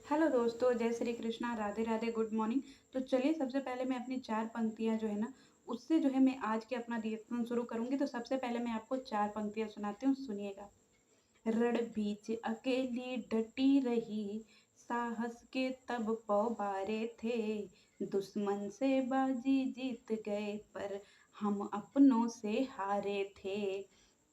Hello दोस्तों, जय Shri Krishna, Radhe Radhe, good morning. तो चलिए सबसे पहले मैं अपनी 4 पंक्तियाँ जो है ना, उससे जो है मैं आज के अपना रिएक्शन शुरू करूँगी। तो सबसे पहले मैं आपको 4 पंक्तियाँ सुनाती हूँ, सुनिएगा। रण बीच अकेली डटी रही, साहस के तब पौ बारे थे। दुश्मन से बाजी जीत गए, पर हम अपनों से हारे थे।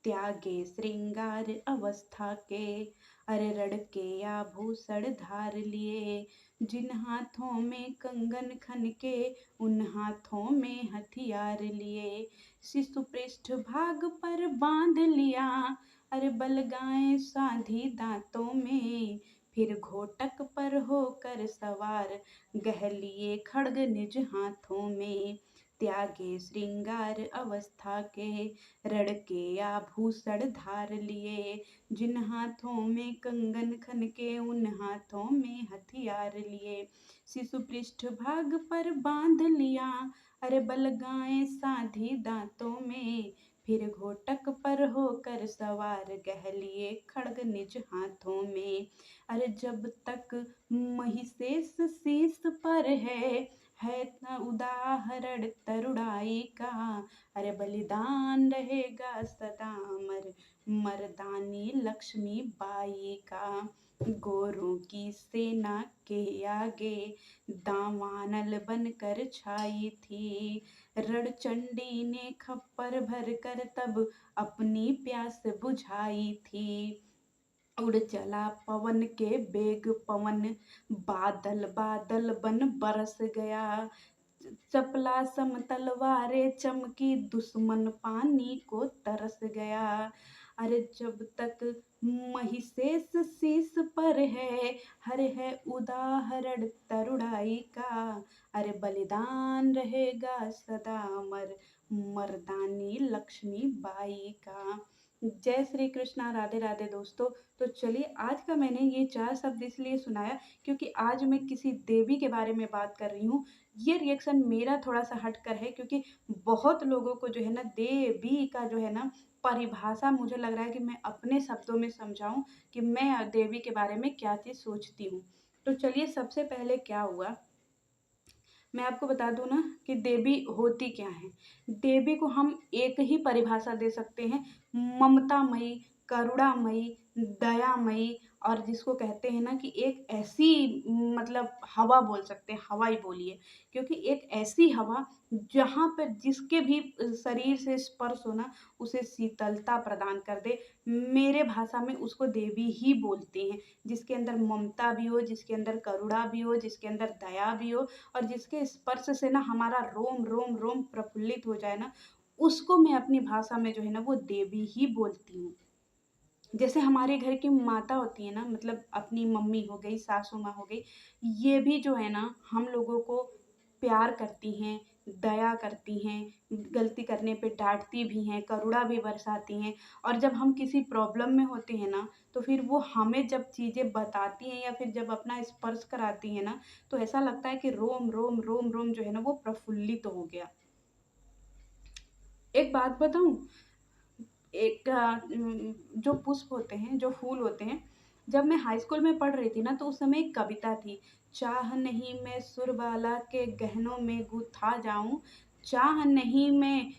त्यागे श्रृंगार अवस्था के, अरे रण के आभूषण धार लिए। जिन हाथों में कंगन खन के, उन हाथों में हथियार लिए। शिशु पृष्ठ भाग पर बांध लिया, अरे बलगाएँ साधी दाँतों में। फिर घोटक पर होकर सवार, गह लिए खड्ग निज हाथों में। त्यागे श्रृंगार अवस्था के, रण के आभूषण धार लिए। जिन हाथों में कंगन खन के, उन हाथों में हथियार लिए। शिशु पृष्ठ भाग पर बांध लिया, अरे बलगाएँ साधी दाँतों में। फिर घोटक पर होकर सवार, गह लिए खड्ग निज हाथों में। अरे जब तक महिषेष शीश पर है न उदाहरण तरुणाई का। अरे बलिदान रहेगा सदा अमर, मर्दानी लक्ष्मी बाई का। गोरों की सेना के आगे दावानल बनकर छाई थी। रणचंडी ने खप्पर भर कर तब अपनी प्यास बुझाई थी। उड़ चला पवन के बेग पवन, बादल बादल बन बरस गया। चपला सम तलवारें चमकी, दुश्मन पानी को तरस गया। अरे जब तक महिषेष शीश पर हरे है उदाहरण तरुणाई का। अरे बलिदान रहेगा सदा अमर, मर्दानी लक्ष्मी बाई का। जय श्री कृष्णा, राधे राधे दोस्तों। तो चलिए, आज का मैंने ये 4 शब्द इसलिए सुनाया क्योंकि आज मैं किसी देवी के बारे में बात कर रही हूँ। ये रिएक्शन मेरा थोड़ा-सा हटकर है क्योंकि बहुत लोगों को जो है ना देवी का जो है ना परिभाषा मुझे लग रहा है कि मैं अपने शब्दों में समझाऊँ कि मैं देवी के बारे में क्या चीज़ सोचती हूँ। तो चलिए, सबसे पहले क्या हुआ, मैं आपको बता दूँ ना कि देवी होती क्या हैं। देवी को हम एक ही परिभाषा दे सकते हैं, ममतामयी, करुणामयी, दयामयी, और जिसको कहते हैं ना कि एक ऐसी, मतलब हवा बोल सकते हैं, हवा ही बोलिए। क्योंकि एक ऐसी हवा जहाँ पर जिसके भी शरीर से स्पर्श हो ना, उसे शीतलता प्रदान कर दे। मेरे भाषा में उसको देवी ही बोलते हैं। जिसके अंदर ममता भी हो, जिसके अंदर करुणा भी हो, जिसके अंदर दया भी हो, और जिसके स्पर्श से ना हमारा रोम रोम रोम प्रफुल्लित हो जाए ना, उसको मैं अपनी भाषा में जो है ना वो देवी ही बोलती हूँ। जैसे हमारे घर की माता होती है ना, मतलब अपनी मम्मी हो गई, सासू माँ हो गई, ये भी जो है ना हम लोगों को प्यार करती हैं, दया करती हैं, गलती करने पे डाँटती भी हैं, करुणा भी बरसाती हैं। और जब हम किसी प्रॉब्लम में होते हैं ना, तो फिर वो हमें जब चीज़ें बताती हैं या फिर जब अपना स्पर्श कराती हैं ना, तो ऐसा लगता है कि रोम रोम रोम रोम जो है ना वो प्रफुल्लित हो गया। एक बात बताऊँ? एक जो पुष्प होते हैं, जो फूल होते हैं, जब मैं हाई स्कूल में पढ़ रही थी ना, तो उस समय एक कविता थी। चाह नहीं मैं सुरबाला के गहनों में गुथा जाऊँ, चाह नहीं मैं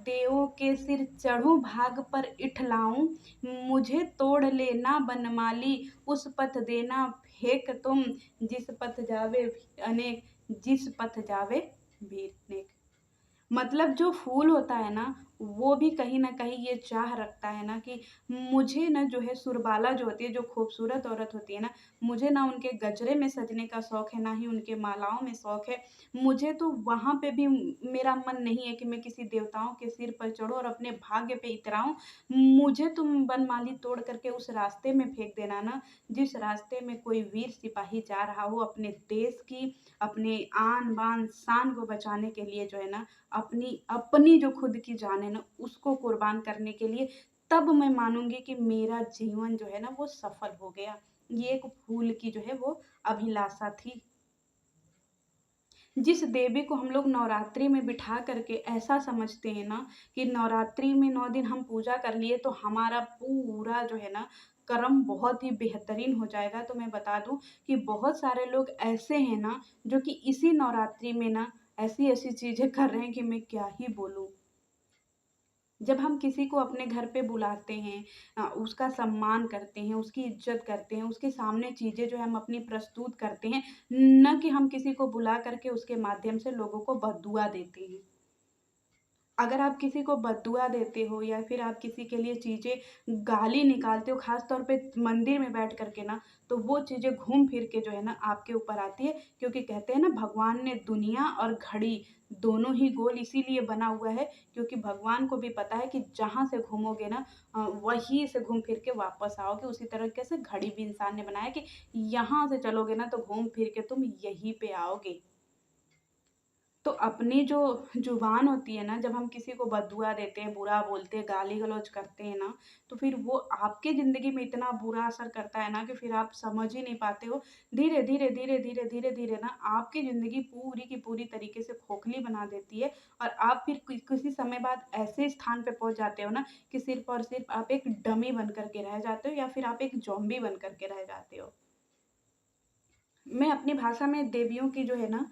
देवों के सिर चढ़ूँ भाग पर इठलाऊँ। मुझे तोड़ लेना बनमाली, उस पथ देना फेंक तुम, जिस पथ जावे अनेक, जिस पथ जावे भी नेक। मतलब जो फूल होता है ना, वो भी कहीं न कहीं ये चाह रखता है ना कि मुझे ना जो है सुरबाला जो होती है, जो खूबसूरत औरत होती है ना, मुझे ना उनके गजरे में सजने का शौक है, ना ही उनके मालाओं में शौक है। मुझे तो वहाँ पे भी मेरा मन नहीं है कि मैं किसी देवताओं के सिर पर चढ़ूँ और अपने भाग्य पे इतराऊँ। मुझे तुम बनमाली तोड़ कर के उस रास्ते में फेंक देना ना, जिस रास्ते में कोई वीर सिपाही जा रहा हो अपने देश की, अपने आन बान शान को बचाने के लिए जो है ना, अपनी अपनी जो खुद की जान है ना उसको कुर्बान करने के लिए, तब मैं मानूँगी कि मेरा जीवन जो है ना वो सफल हो गया। ये एक फूल की जो है वो अभिलाषा थी। जिस देवी को हम लोग नवरात्रि में बिठा करके ऐसा समझते हैं ना कि नवरात्रि में 9 दिन हम पूजा कर लिए तो हमारा पूरा जो है ना कर्म बहुत ही बेहतरीन हो जाएगा। तो मैं बता दूँ कि बहुत सारे लोग ऐसे हैं ना, जो कि इसी नवरात्रि में ना ऐसी-ऐसी चीज़ें कर रहे हैं कि मैं क्या ही बोलूँ। जब हम किसी को अपने घर पे बुलाते हैं, उसका सम्मान करते हैं, उसकी इज़्ज़त करते हैं, उसके सामने चीज़ें जो है हम अपनी प्रस्तुत करते हैं, ना कि हम किसी को बुला कर के उसके माध्यम से लोगों को बददुआ देते हैं। अगर आप किसी को बददुआ देते हो या फिर आप किसी के लिए चीज़ें गाली निकालते हो, ख़ास तौर पे मंदिर में बैठ कर के ना, तो वो चीज़ें घूम फिर के जो है ना आपके ऊपर आती है, क्योंकि कहते हैं ना भगवान ने दुनिया और घड़ी दोनों ही गोल इसीलिए बना हुआ है, क्योंकि भगवान को भी पता है कि जहाँ से घूमोगे ना वहीं से घूम फिर के वापस आओगे। उसी तरीके से घड़ी भी इंसान ने बनाया है कि यहाँ से चलोगे ना तो घूम फिर के तुम यहीं पे आओगे। तो अपनी जो ज़ुबान होती है ना, जब हम किसी को बददुआ देते हैं, बुरा बोलते हैं, गाली-गलौज करते हैं ना, तो फिर वो आपकी ज़िंदगी में इतना बुरा असर करता है ना कि फिर आप समझ ही नहीं पाते हो। धीरे-धीरे, धीरे-धीरे, धीरे-धीरे ना आपकी ज़िंदगी पूरी की पूरी तरीके से खोखली बना देती है और आप फिर किसी समय बाद ऐसे स्थान पे पहुँच जाते हो ना कि सिर्फ़ और सिर्फ़ आप एक डमी बन कर के रह जाते हो या फिर आप एक ज़ॉम्बी बन कर के रह जाते हो। मैं अपनी भाषा में देवियों की जो है ना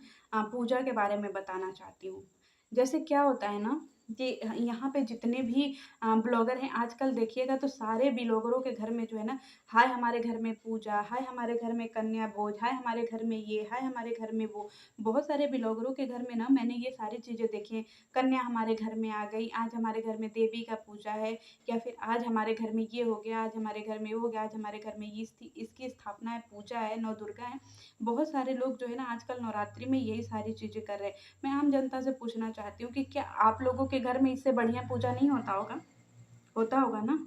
पूजा के बारे में बताना चाहती हूँ। जैसे क्या होता है ना कि यहाँ पे जितने भी ब्लॉगर हैं आजकल देखिएगा तो सारे ब्लॉगरों के घर में जो है ना, हाय हमारे घर में पूजा, हाय हमारे घर में कन्या भोज, हाय हमारे घर में ये, हाय हमारे घर में वो। बहुत सारे ब्लॉगरों के घर में ना मैंने ये सारी चीज़ें देखी हैं। कन्या हमारे घर में आ गई, आज हमारे घर में देवी का पूजा है या फिर आज हमारे घर में ये हो गया, आज हमारे घर में वो हो गया, आज हमारे घर में इसकी स्थापना है, पूजा है, नौ दुर्गा है। बहुत सारे लोग जो है ना आजकल नवरात्रि में यही सारी चीज़ें कर रहे हैं। मैं आम जनता से पूछना चाहती हूँ कि क्या आप लोगों के घर में इससे बढ़िया पूजा नहीं होता होगा? होता होगा ना?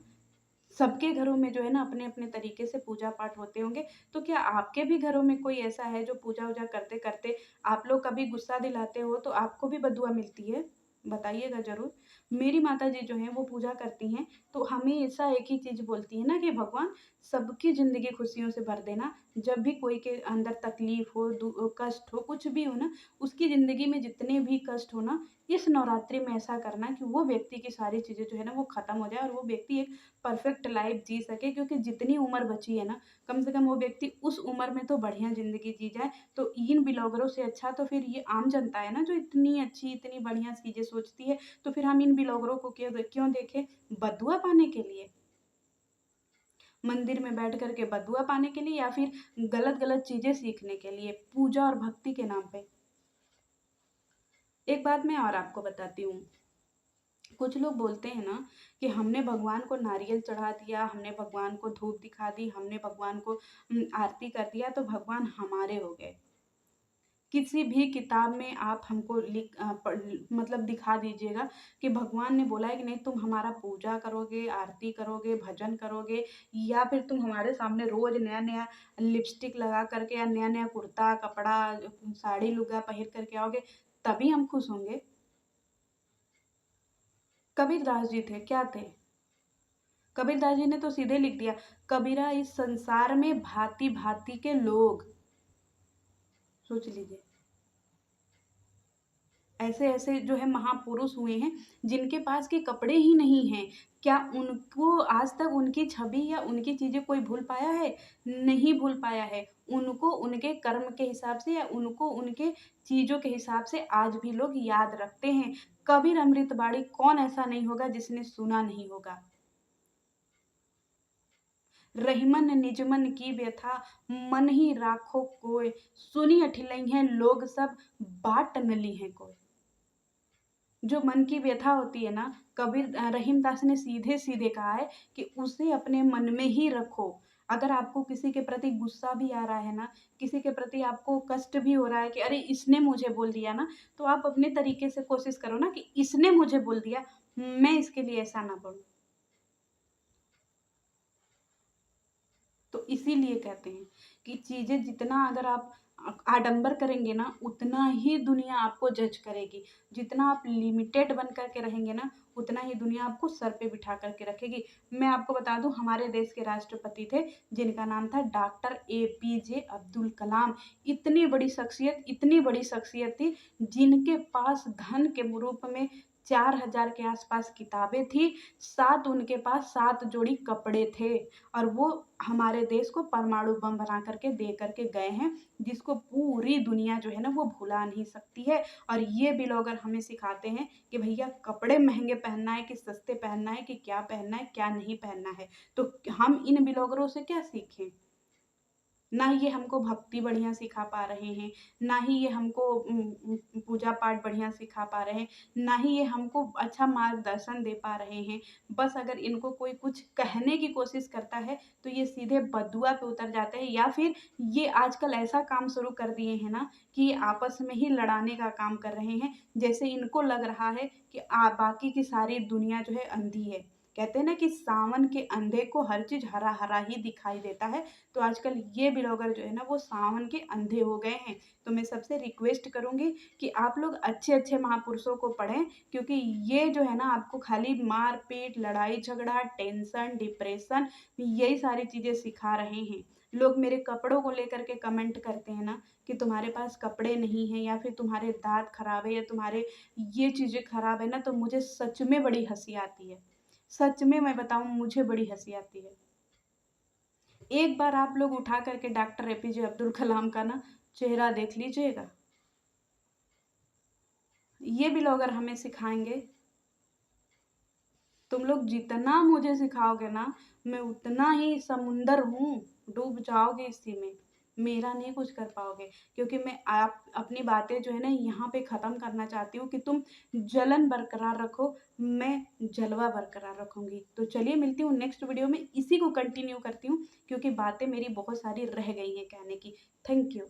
सबके घरों में जो है ना अपने-अपने तरीके से पूजा-पाठ होते होंगे, तो क्या आपके भी घरों में कोई ऐसा है जो पूजा-वूजा करते-करते आप लोग कभी गुस्सा दिलाते हो तो आपको भी बददुआ मिलती है? बताइएगा ज़रूर। मेरी माताजी जो हैं वो पूजा करती हैं, तो हमेशा एक ही चीज़ बोलती हैं ना कि भगवान सबकी ज़िंदगी खुशियों से भर देना। जब भी कोई के अंदर तकलीफ़ हो, कष्ट हो, कुछ भी हो ना, उसकी ज़िंदगी में जितने भी कष्ट हो ना, इस नवरात्रि में ऐसा करना कि वो व्यक्ति की सारी चीज़ें जो है ना वो ख़त्म हो जाए और वो व्यक्ति एक परफेक्ट लाइफ जी सके, क्योंकि जितनी उम्र बची है ना, कम से कम वो व्यक्ति उस उम्र में तो बढ़िया ज़िंदगी जी जाए। तो इन ब्लॉगरों से अच्छा तो फिर ये आम जनता है ना जो इतनी अच्छी, इतनी बढ़िया चीज़ें सोचती है, तो फिर हम इन ब्लॉगरों को क्यों देखें? बददुआ पाने के लिए? मंदिर में बैठ कर के बददुआ पाने के लिए या फिर गलत-गलत चीज़ें सीखने के लिए, पूजा और भक्ति के नाम पे? एक बात मैं और आपको बताती हूँ। कुछ लोग बोलते हैं ना कि हमने भगवान को नारियल चढ़ा दिया, हमने भगवान को धूप दिखा दी, हमने भगवान को आरती कर दिया तो भगवान हमारे हो गए। किसी भी किताब में आप हमको मतलब दिखा दीजिएगा कि भगवान ने बोला है कि नहीं तुम हमारा पूजा करोगे, आरती करोगे, भजन करोगे या फिर तुम हमारे सामने रोज़ नया-नया लिपस्टिक लगा कर के या नया-नया कुर्ता, कपड़ा, साड़ी, लुगा पहन कर के आओगे, तभी हम खुश होंगे। कबीरदास जी थे, क्या थे? कबीरदास जी ने तो सीधे लिख दिया, कबीरा इस संसार में भाँति-भाँति के लोग। सोच लीजिए। ऐसे-ऐसे जो है महापुरुष हुए हैं, जिनके पास के कपड़े ही नहीं हैं। क्या उनको आज तक उनकी छवि या उनकी चीज़ें कोई भूल पाया है? नहीं भूल पाया है। उनको उनके कर्म के हिसाब से या उनको उनके चीज़ों के हिसाब से आज भी लोग याद रखते हैं। कबीर अमृतबाणी कौन ऐसा नहीं होगा जिसने सुना नहीं होगा? रहीमन निजमन की व्यथा मन ही राखो कोय, सुनी अठिलइहें लोग सब बाट न लीहें कोय। जो मन की व्यथा होती है ना, रहीमदास ने सीधे-सीधे कहा है कि उसे अपने मन में ही रखो। अगर आपको किसी के प्रति गुस्सा भी आ रहा है ना, किसी के प्रति आपको कष्ट भी हो रहा है कि अरे इसने मुझे बोल दिया ना, तो आप अपने तरीके से कोशिश करो ना कि इसने मुझे बोल दिया, मैं इसके लिए ऐसा ना बोलूँ। तो इसीलिए कहते हैं कि चीज़ें जितना अगर आप आडंबर करेंगे ना, उतना ही दुनिया आपको जज करेगी। जितना आप लिमिटेड बन कर के रहेंगे ना, उतना ही दुनिया आपको सर पे बिठा कर के रखेगी। मैं आपको बता दूँ हमारे देश के राष्ट्रपति थे, जिनका नाम था डॉक्टर एपीजे अब्दुल कलाम। इतनी बड़ी शख्सियत थी, जिनके पास धन के रूप में 4000 के आसपास किताबें थी, 7 उनके पास 7 जोड़ी कपड़े थे और वो हमारे देश को परमाणु बम बना करके दे करके गए हैं, जिसको पूरी दुनिया जो है ना वो भुला नहीं सकती है। और ये ब्लॉगर हमें सिखाते हैं कि भैया कपड़े महँगे पहनना है कि सस्ते पहनना है कि क्या पहनना है, क्या नहीं पहनना है। तो हम इन ब्लॉगरों से क्या सीखें? ना ये हमको भक्ति बढ़िया सिखा पा रहे हैं, ना ही ये हमको पूजा-पाठ बढ़िया सिखा पा रहे हैं, ना ही ये हमको अच्छा मार्गदर्शन दे पा रहे हैं। बस अगर इनको कोई कुछ कहने की कोशिश करता है, तो ये सीधे बददुआ पे उतर जाते हैं या फिर ये आजकल ऐसा काम शुरू कर दिए हैं ना कि ये आपस में ही लड़ाने का काम कर रहे हैं। जैसे इनको लग रहा है कि बाकी की सारी दुनिया जो है अंधी है। कहते हैं ना कि सावन के अंधे को हर चीज़ हरा-हरा ही दिखाई देता है। तो आजकल ये ब्लॉगर जो है ना वो सावन के अंधे हो गए हैं। तो मैं सबसे रिक्वेस्ट करूँगी कि आप लोग अच्छे-अच्छे महापुरुषों को पढ़ें क्योंकि ये जो है ना आपको खाली मार-पीट, लड़ाई-झगड़ा, टेंशन, डिप्रेशन यही सारी चीज़ें सिखा रहे हैं। लोग मेरे कपड़ों को लेकर के कमेंट करते हैं ना कि तुम्हारे पास कपड़े नहीं हैं या फिर तुम्हारे दाँत खराब है या तुम्हारे ये चीज़ें खराब है ना तो मुझे सच में बड़ी हँसी आती है। सच में मैं बताऊँ मुझे बड़ी हँसी आती है। एक बार आप लोग उठा करके डॉक्टर एपीजे अब्दुल कलाम का ना चेहरा देख लीजिएगा। ये ब्लॉगर हमें सिखाएँगे, तुम लोग जितना मुझे सिखाओगे ना, मैं उतना ही समुंदर हूँ, डूब जाओगे इसी में। मेरा नहीं कुछ कर पाओगे क्योंकि मैं आप अपनी बातें जो है ना यहाँ पे ख़त्म करना चाहती हूँ कि तुम जलन बरकरार रखो, मैं जलवा बरकरार रखूँगी। तो चलिए मिलती हूँ नेक्स्ट वीडियो में, इसी को कंटिन्यू करती हूँ क्योंकि बातें मेरी बहुत सारी रह गई हैं कहने की। Thank you.